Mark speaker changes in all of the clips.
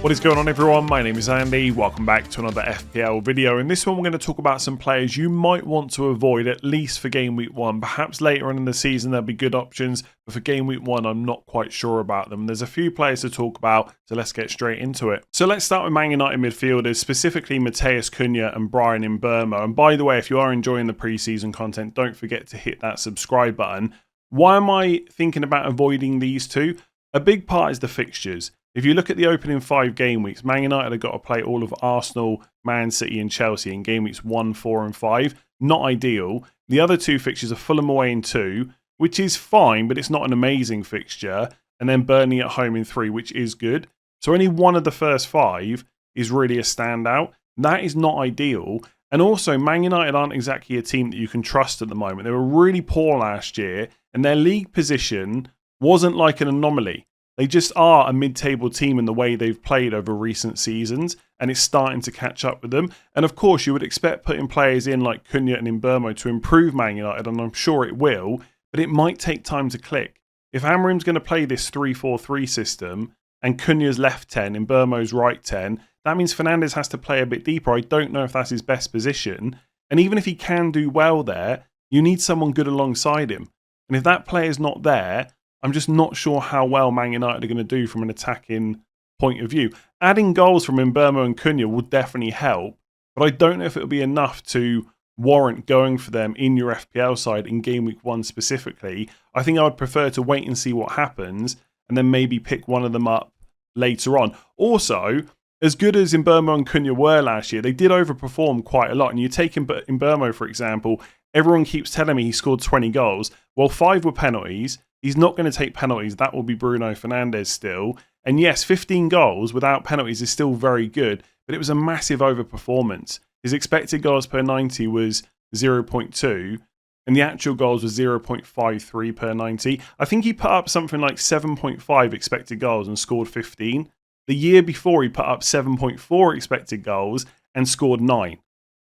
Speaker 1: What is going on, everyone? My name is Andy. Welcome back to another FPL video. In this one, we're going to talk about some players you might want to avoid, at least for game week 1. Perhaps later on in the season there'll be good options, but for game week 1 I'm not quite sure about them. There's a few players to talk about, so let's get straight into it. So let's start with Man United midfielders, specifically Matheus Cunha and Bryan Mbeumo. And by the way, if you are enjoying the pre-season content, don't forget to hit that subscribe button. Why am I thinking about avoiding these two? A big part is the fixtures. If you look at the opening 5 game weeks, Man United have got to play all of Arsenal, Man City and Chelsea in game weeks 1, 4 and 5. Not ideal. The other 2 fixtures are Fulham away in 2, which is fine, but it's not an amazing fixture. And then Burnley at home in 3, which is good. So only one of the first 5 is really a standout. That is not ideal. And also, Man United aren't exactly a team that you can trust at the moment. They were really poor last year, and their league position wasn't like an anomaly. They just are a mid-table team in the way they've played over recent seasons, and it's starting to catch up with them. And of course, you would expect putting players in like Cunha and Mbeumo to improve Man United, and I'm sure it will, but it might take time to click. If Amorim's going to play this 3-4-3 system, and Cunha's left 10, Mbeumo's right 10, that means Fernandes has to play a bit deeper. I don't know if that's his best position. And even if he can do well there, you need someone good alongside him. And if that player's not there, I'm just not sure how well Man United are going to do from an attacking point of view. Adding goals from Mbeumo and Cunha will definitely help, but I don't know if it'll be enough to warrant going for them in your FPL side in game week 1 specifically. I think I would prefer to wait and see what happens and then maybe pick one of them up later on. Also, as good as Mbeumo and Cunha were last year, they did overperform quite a lot. And you take Mbeumo, for example, everyone keeps telling me he scored 20 goals. Well, 5 were penalties. He's not going to take penalties. That will be Bruno Fernandes still. And yes, 15 goals without penalties is still very good, but it was a massive overperformance. His expected goals per 90 was 0.2, and the actual goals was 0.53 per 90. I think he put up something like 7.5 expected goals and scored 15. The year before, he put up 7.4 expected goals and scored 9.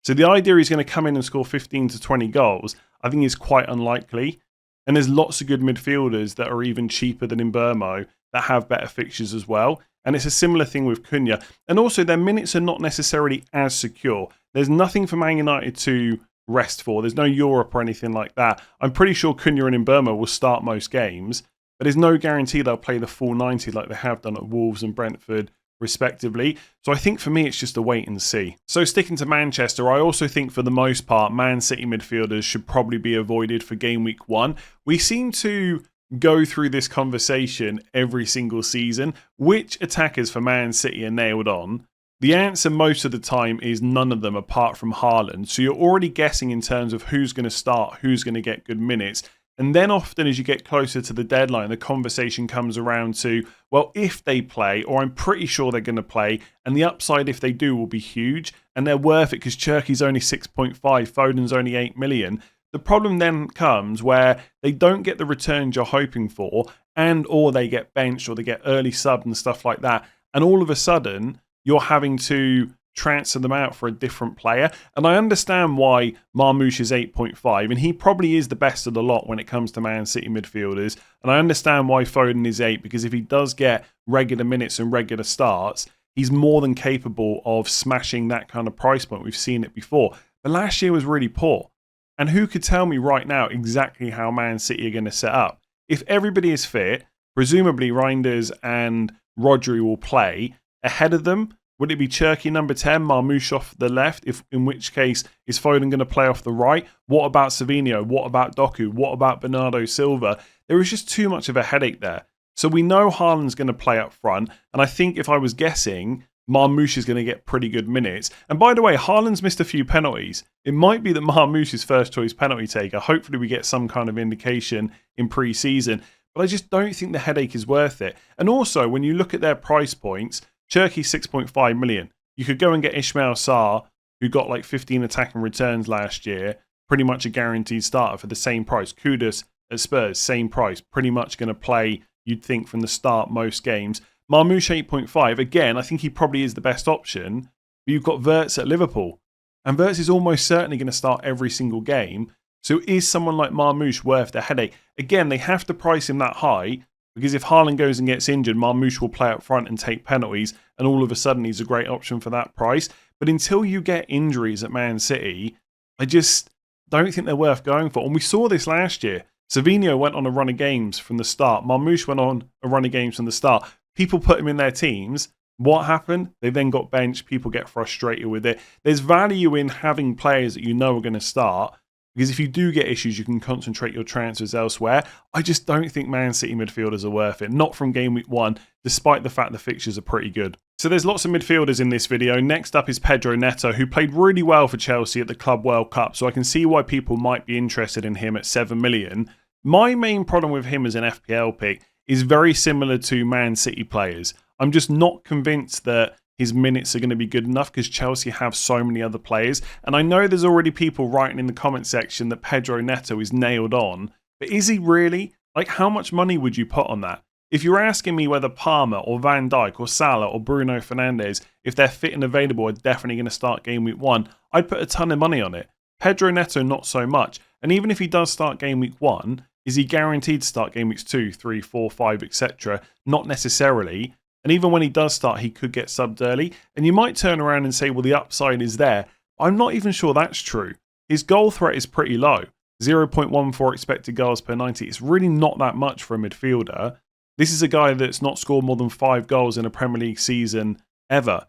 Speaker 1: So the idea he's going to come in and score 15 to 20 goals, I think is quite unlikely. And there's lots of good midfielders that are even cheaper than Mbeumo that have better fixtures as well. And it's a similar thing with Cunha. And also, their minutes are not necessarily as secure. There's nothing for Man United to rest for. There's no Europe or anything like that. I'm pretty sure Cunha and Mbeumo will start most games, but there's no guarantee they'll play the full 90 like they have done at Wolves and Brentford, respectively. So I think for me it's just a wait and see. So sticking to Manchester, I also think for the most part Man City midfielders should probably be avoided for game week 1. We seem to go through this conversation every single season. Which attackers for Man City are nailed on? The answer most of the time is none of them apart from Haaland. So you're already guessing in terms of who's going to start, who's going to get good minutes. And then often as you get closer to the deadline, the conversation comes around to, well, if they play, or I'm pretty sure they're going to play, and the upside if they do will be huge, and they're worth it because Cherki's only 6.5, Foden's only 8 million. The problem then comes where they don't get the returns you're hoping for, and or they get benched, or they get early subbed and stuff like that. And all of a sudden, you're having to transfer them out for a different player. And I understand why Marmoush is 8.5, and he probably is the best of the lot when it comes to Man City midfielders. And I understand why Foden is 8, because if he does get regular minutes and regular starts, he's more than capable of smashing that kind of price point. We've seen it before. But last year was really poor. And who could tell me right now exactly how Man City are going to set up? If everybody is fit, presumably Reinders and Rodri will play. Ahead of them, would it be Cherki number 10, Marmoush off the left? In which case, is Foden going to play off the right? What about Savinho? What about Doku? What about Bernardo Silva? There is just too much of a headache there. So we know Haaland's going to play up front. And I think if I was guessing, Marmoush is going to get pretty good minutes. And by the way, Haaland's missed a few penalties. It might be that Marmoush is first choice penalty taker. Hopefully we get some kind of indication in pre-season. But I just don't think the headache is worth it. And also, when you look at their price points, Cherki 6.5 million. You could go and get Ismail Sarr, who got like 15 attacking returns last year, pretty much a guaranteed starter for the same price. Kudus at Spurs, same price, pretty much going to play, you'd think, from the start most games. Marmoush 8.5, again, I think he probably is the best option, but you've got Wirtz at Liverpool. And Wirtz is almost certainly going to start every single game. So is someone like Marmoush worth the headache? Again, they have to price him that high Because if Haaland goes and gets injured, Marmoush will play up front and take penalties, and all of a sudden he's a great option for that price. But until you get injuries at Man City, I just don't think they're worth going for. And we saw this last year. Savinho went on a run of games from the start. Marmoush went on a run of games from the start. People put him in their teams. What happened? They then got benched. People get frustrated with it. There's value in having players that you know are going to start, because if you do get issues, you can concentrate your transfers elsewhere. I just don't think Man City midfielders are worth it. Not from game week 1, despite the fact the fixtures are pretty good. So there's lots of midfielders in this video. Next up is Pedro Neto, who played really well for Chelsea at the Club World Cup. So I can see why people might be interested in him at 7 million. My main problem with him as an FPL pick is very similar to Man City players. I'm just not convinced that his minutes are going to be good enough because Chelsea have so many other players. And I know there's already people writing in the comment section that Pedro Neto is nailed on. But is he really? Like, how much money would you put on that? If you're asking me whether Palmer or Van Dijk or Salah or Bruno Fernandes, if they're fit and available, are definitely going to start game week 1, I'd put a ton of money on it. Pedro Neto, not so much. And even if he does start game week 1, is he guaranteed to start game weeks 2, 3, 4, 5, etc.? Not necessarily. And even when he does start, he could get subbed early. And you might turn around and say, well, the upside is there. I'm not even sure that's true. His goal threat is pretty low. 0.14 expected goals per 90. It's really not that much for a midfielder. This is a guy that's not scored more than 5 goals in a Premier League season ever.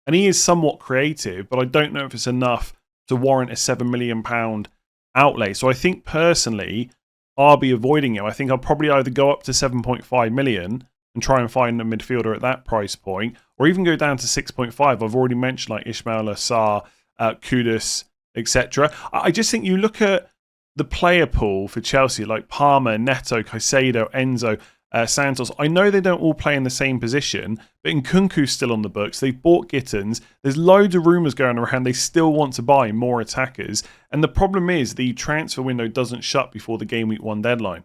Speaker 1: And he is somewhat creative, but I don't know if it's enough to warrant a £7 million outlay. So I think personally, I'll be avoiding him. I think I'll probably either go up to 7.5 million and try and find a midfielder at that price point, or even go down to 6.5. I've already mentioned like Ismail Assar, Kudus, etc. I just think you look at the player pool for Chelsea, like Palmer, Neto, Caicedo, Enzo, Santos. I know they don't all play in the same position, but Nkunku's still on the books. They've bought Gittins. There's loads of rumours going around. They still want to buy more attackers. And the problem is the transfer window doesn't shut before the game week 1 deadline.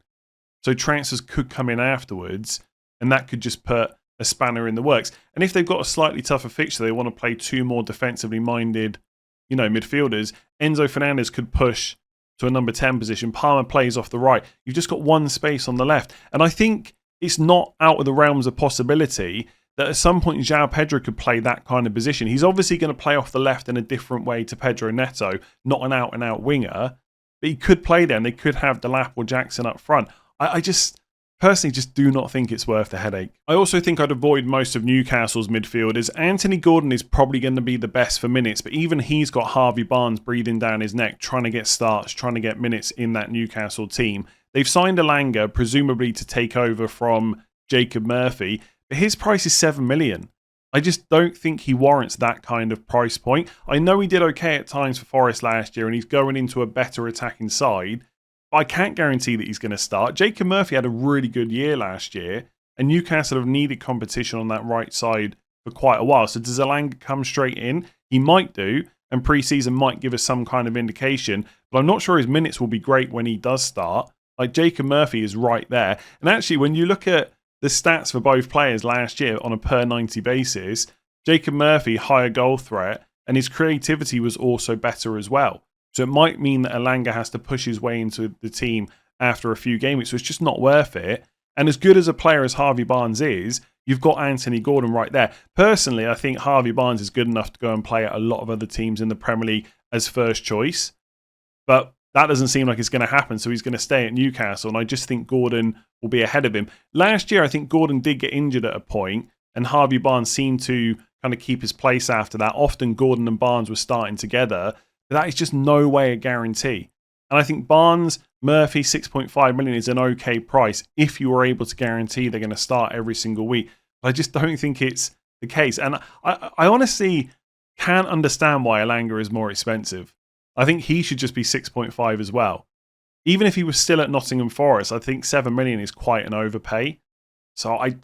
Speaker 1: So transfers could come in afterwards, and that could just put a spanner in the works. And if they've got a slightly tougher fixture, they want to play 2 more defensively minded, midfielders. Enzo Fernandez could push to a number 10 position. Palmer plays off the right. You've just got one space on the left. And I think it's not out of the realms of possibility that at some point João Pedro could play that kind of position. He's obviously going to play off the left in a different way to Pedro Neto, not an out-and-out winger. But he could play there, and they could have Delap or Jackson up front. I just personally just do not think it's worth the headache. I also think I'd avoid most of Newcastle's midfielders. Anthony Gordon is probably going to be the best for minutes, but even he's got Harvey Barnes breathing down his neck, trying to get starts, trying to get minutes in that Newcastle team. They've signed Elanga, presumably to take over from Jacob Murphy, but his price is 7 million. I just don't think he warrants that kind of price point. I know he did okay at times for Forest last year, and he's going into a better attacking side, but I can't guarantee that he's going to start. Jacob Murphy had a really good year last year, and Newcastle have needed competition on that right side for quite a while. So does Elanga come straight in? He might do, and pre-season might give us some kind of indication, but I'm not sure his minutes will be great when he does start. Like, Jacob Murphy is right there. And actually, when you look at the stats for both players last year on a per 90 basis, Jacob Murphy, higher goal threat, and his creativity was also better as well. So it might mean that Elanga has to push his way into the team after a few game weeks. So it's just not worth it. And as good as a player as Harvey Barnes is, you've got Anthony Gordon right there. Personally, I think Harvey Barnes is good enough to go and play at a lot of other teams in the Premier League as first choice. But that doesn't seem like it's going to happen. So he's going to stay at Newcastle. And I just think Gordon will be ahead of him. Last year, I think Gordon did get injured at a point, and Harvey Barnes seemed to kind of keep his place after that. Often Gordon and Barnes were starting together. But that is just no way a guarantee. And I think Barnes, Murphy, 6.5 million is an okay price if you were able to guarantee they're going to start every single week. But I just don't think it's the case. And I honestly can't understand why Elanga is more expensive. I think he should just be 6.5 as well. Even if he was still at Nottingham Forest, I think 7 million is quite an overpay. So I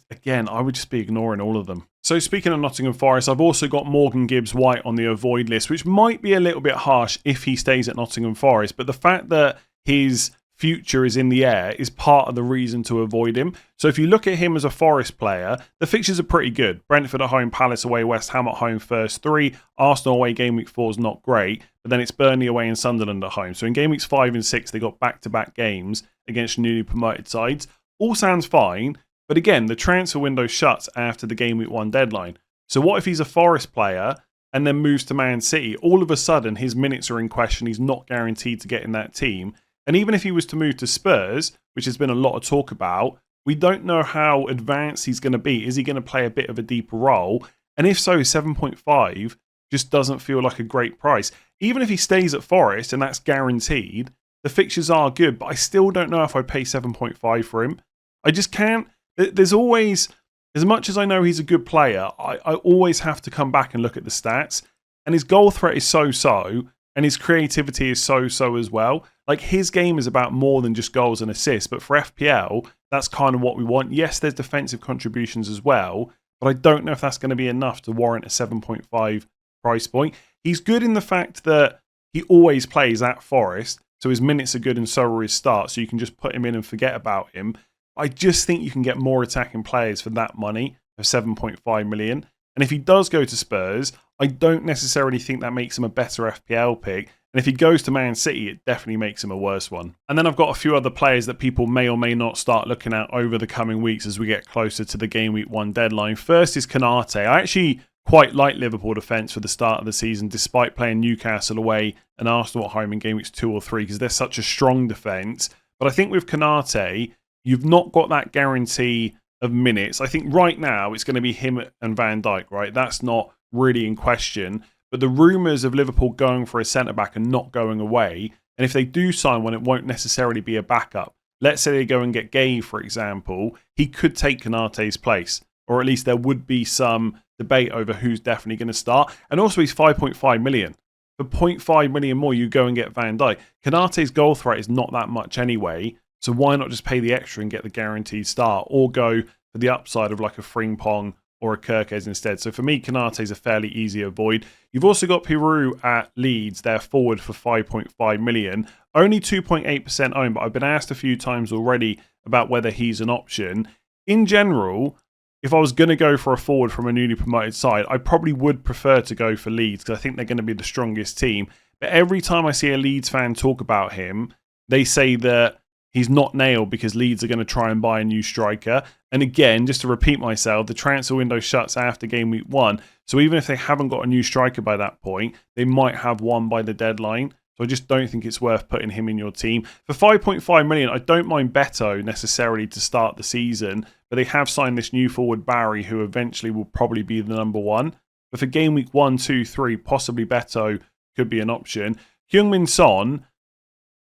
Speaker 1: would just be ignoring all of them. So speaking of Nottingham Forest, I've also got Morgan Gibbs-White on the avoid list, which might be a little bit harsh if he stays at Nottingham Forest. But the fact that his future is in the air is part of the reason to avoid him. So if you look at him as a Forest player, the fixtures are pretty good. Brentford at home, Palace away, West Ham at home first 3. Arsenal away game week 4 is not great, but then it's Burnley away and Sunderland at home. So in game weeks 5 and 6, they got back-to-back games against newly promoted sides. All sounds fine, But again, the transfer window shuts after the game week 1 deadline. So what if he's a Forest player and then moves to Man City? All of a sudden, his minutes are in question. He's not guaranteed to get in that team. And even if he was to move to Spurs, which has been a lot of talk about, we don't know how advanced he's going to be. Is he going to play a bit of a deeper role? And if so, 7.5 just doesn't feel like a great price. Even if he stays at Forest and that's guaranteed, the fixtures are good, but I still don't know if I'd pay 7.5 for him. I just can't. There's always, as much as I know he's a good player, I always have to come back and look at the stats. And his goal threat is so-so, and his creativity is so-so as well. Like, his game is about more than just goals and assists, but for FPL, that's kind of what we want. Yes, there's defensive contributions as well, but I don't know if that's going to be enough to warrant a 7.5 price point. He's good in the fact that he always plays at Forest, so his minutes are good and so are his starts, so you can just put him in and forget about him. I just think you can get more attacking players for that money of 7.5 million. And if he does go to Spurs, I don't necessarily think that makes him a better FPL pick. And if he goes to Man City, it definitely makes him a worse one. And then I've got a few other players that people may or may not start looking at over the coming weeks as we get closer to the game week 1 deadline. First is Konate. I actually quite like Liverpool defence for the start of the season, despite playing Newcastle away and Arsenal at home in game weeks 2 or 3, because they're such a strong defence. But I think with Konate, you've not got that guarantee of minutes. I think right now it's going to be him and Van Dijk, right? That's not really in question. But the rumours of Liverpool going for a centre-back and not going away, and if they do sign one, it won't necessarily be a backup. Let's say they go and get Gay, for example, he could take Konate's place, or at least there would be some debate over who's definitely going to start. And also he's 5.5 million. For 0.5 million more, you go and get Van Dijk. Konate's goal threat is not that much anyway, so why not just pay the extra and get the guaranteed start, or go for the upside of like a Frimpong or a Kirkes instead. So for me, Konate is a fairly easy avoid. You've also got Peru at Leeds, they're forward for 5.5 million. Only 2.8% owned, but I've been asked a few times already about whether he's an option. In general, if I was going to go for a forward from a newly promoted side, I probably would prefer to go for Leeds because I think they're going to be the strongest team. But every time I see a Leeds fan talk about him, they say that he's not nailed because Leeds are going to try and buy a new striker. And again, just to repeat myself, the transfer window shuts after game week 1. So even if they haven't got a new striker by that point, they might have one by the deadline. So I just don't think it's worth putting him in your team. For 5.5 million, I don't mind Beto necessarily to start the season, but they have signed this new forward Barry, who eventually will probably be the number 1. But for game week 1, 2, 3, possibly Beto could be an option. Heung-min Son,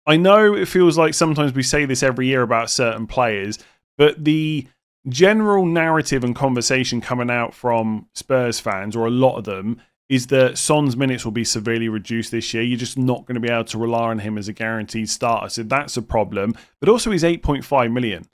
Speaker 1: I know it feels like sometimes we say this every year about certain players, but the general narrative and conversation coming out from Spurs fans, or a lot of them, is that Son's minutes will be severely reduced this year. You're just not going to be able to rely on him as a guaranteed starter. So that's a problem. But also he's 8.5 million.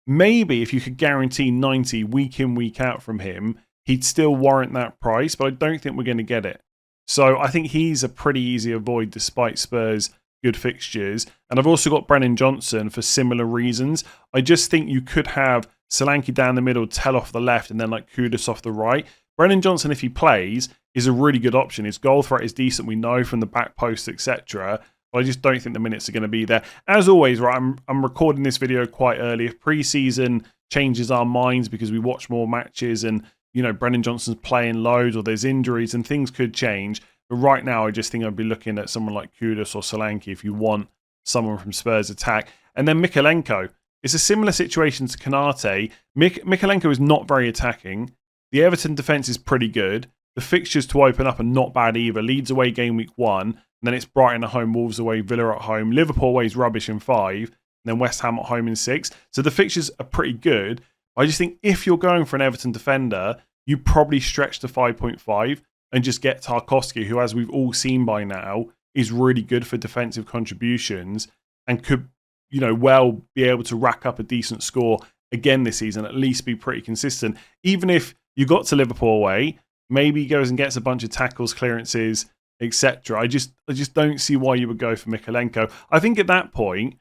Speaker 1: Maybe if you could guarantee 90 week in, week out from him, he'd still warrant that price, but I don't think we're going to get it. So I think he's a pretty easy avoid despite Spurs' good fixtures. And I've also got Brennan Johnson for similar reasons. I just think you could have Solanke down the middle, Tell off the left, and then like Kudus off the right. Brennan Johnson, if he plays, is a really good option. His goal threat is decent, we know, from the back post, etc. But I just don't think the minutes are going to be there. As always, right, I'm recording this video quite early. If pre-season changes our minds because we watch more matches and, you know, Brennan Johnson's playing loads or there's injuries and things could change. But right now, I just think I'd be looking at someone like Kudus or Solanke if you want someone from Spurs attack. And then Mykolenko. It's a similar situation to Konate. Mykolenko is not very attacking. The Everton defence is pretty good. The fixtures to open up are not bad either. Leeds away game week 1. And then it's Brighton at home, Wolves away, Villa at home. Liverpool away is rubbish in 5. And then West Ham at home in 6. So the fixtures are pretty good. I just think if you're going for an Everton defender, you probably stretch to 5.5 and just get Tarkowski, who, as we've all seen by now, is really good for defensive contributions and could, you know, well be able to rack up a decent score again this season, at least be pretty consistent. Even if you got to Liverpool away, maybe he goes and gets a bunch of tackles, clearances, etc. I just don't see why you would go for Mykolenko. I think at that point,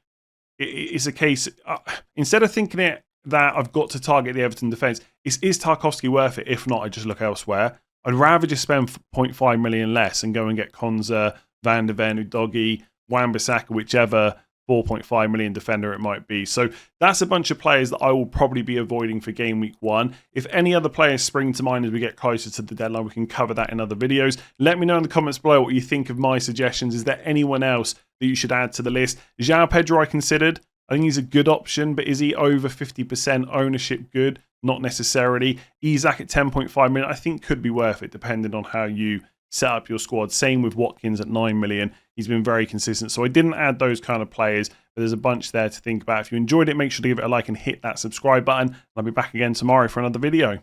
Speaker 1: it's a case, instead of thinking it that I've got to target the Everton defence, is Tarkowski worth it? If not, I just look elsewhere. I'd rather just spend 0.5 million less and go and get Konza, Van de Ven, Udogie, Wan-Bissaka, whichever 4.5 million defender it might be. So that's a bunch of players that I will probably be avoiding for game week 1. If any other players spring to mind as we get closer to the deadline, we can cover that in other videos. Let me know in the comments below what you think of my suggestions. Is there anyone else that you should add to the list? João Pedro I considered. I think he's a good option, but is he over 50% ownership good? Not necessarily. Isak at 10.5 million, I think could be worth it depending on how you set up your squad. Same with Watkins at 9 million. He's been very consistent. So I didn't add those kind of players, but there's a bunch there to think about. If you enjoyed it, make sure to give it a like and hit that subscribe button. I'll be back again tomorrow for another video.